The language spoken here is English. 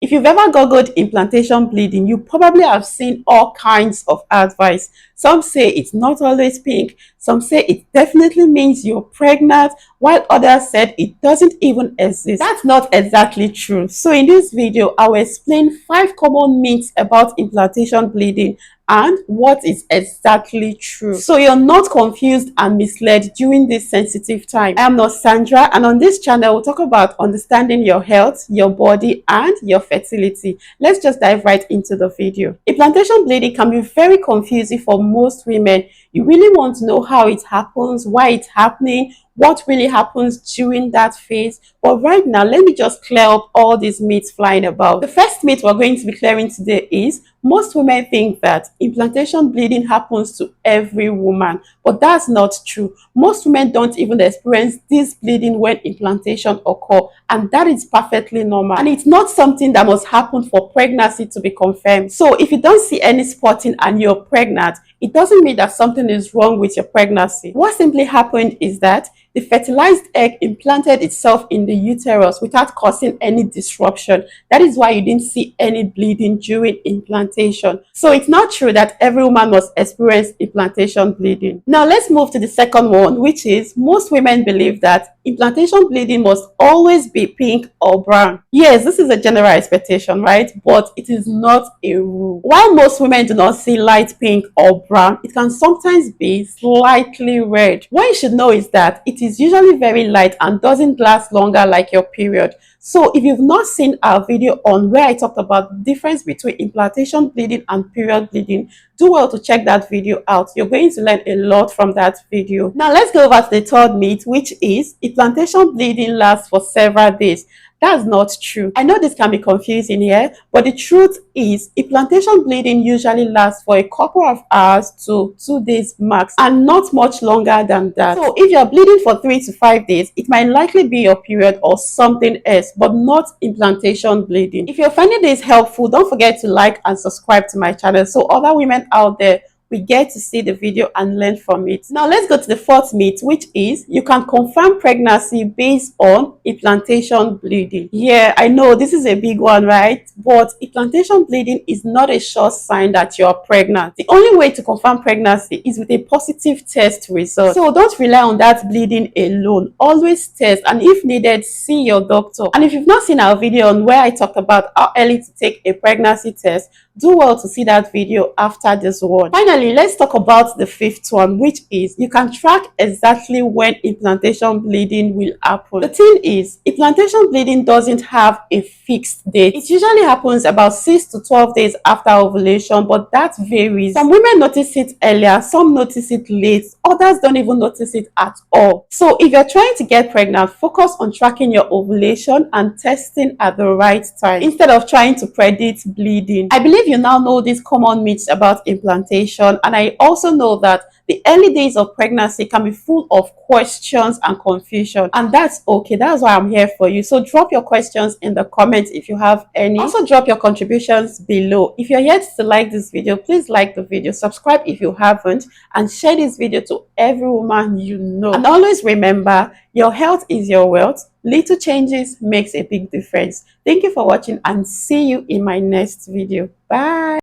If you've ever googled implantation bleeding, you probably have seen all kinds of advice. Some say it's not always pink, some say it definitely means you're pregnant, while others said it doesn't even exist. That's not exactly true. So in this video, I will explain 5 common myths about implantation bleeding and what is exactly true, so you're not confused and misled during this sensitive time. I am not Sandra, and on this channel we'll talk about understanding your health, your body, and your fertility. Let's just dive right into the video. Implantation bleeding can be very confusing for most women. You really want to know how it happens, why it's happening, what really happens during that phase. But right now, let me just clear up all these myths flying about. The first myth we're going to be clearing today is most women think that implantation bleeding happens to every woman, but that's not true. Most women don't even experience this bleeding when implantation occurs, and that is perfectly normal. And it's not something that must happen for pregnancy to be confirmed. So if you don't see any spotting and you're pregnant, it doesn't mean that something is wrong with your pregnancy. What simply happened is that the fertilized egg implanted itself in the uterus without causing any disruption. That is why you didn't see any bleeding during implantation. So it's not true that every woman must experience implantation bleeding. Now let's move to the second one, which is most women believe that implantation bleeding must always be pink or brown. Yes, this is a general expectation, right? But it is not a rule. While most women do not see light pink or brown, it can sometimes be slightly red. What you should know is that it is usually very light and doesn't last longer like your period. So if you've not seen our video on where I talked about the difference between implantation bleeding and period bleeding, do well to check that video out. You're going to learn a lot from that video. Now let's go over to the third myth, which is implantation bleeding lasts for several days. That's not true. I know this can be confusing here, but the truth is implantation bleeding usually lasts for a couple of hours to 2 days max, and not much longer than that. So if you're bleeding for 3 to 5 days, it might likely be your period or something else, but not implantation bleeding. If you're finding this helpful, don't forget to like and subscribe to my channel so other women out there we get to see the video and learn from it. Now let's go to the fourth myth, which is you can confirm pregnancy based on implantation bleeding. Yeah, I know this is a big one, right? But implantation bleeding is not a sure sign that you're pregnant. The only way to confirm pregnancy is with a positive test result. So don't rely on that bleeding alone. Always test, and if needed, see your doctor. And if you've not seen our video on where I talked about how early to take a pregnancy test, do well to see that video after this one. Finally, let's talk about the fifth one, which is you can track exactly when implantation bleeding will happen. The thing is, implantation bleeding doesn't have a fixed date. It usually happens about 6 to 12 days after ovulation, but that varies. Some women notice it earlier, some notice it late, others don't even notice it at all. So if you're trying to get pregnant, focus on tracking your ovulation and testing at the right time instead of trying to predict bleeding. I believe you now know these common myths about implantation, and I also know that the early days of pregnancy can be full of questions and confusion, and that's okay. That's why I'm here for you. So drop your questions in the comments if you have any. Also drop your contributions below. If you're yet to like this video, please like the video, subscribe if you haven't, and share this video to every woman you know. And always remember, your health is your wealth. Little changes makes a big difference. Thank you for watching, and see you in my next video. Bye.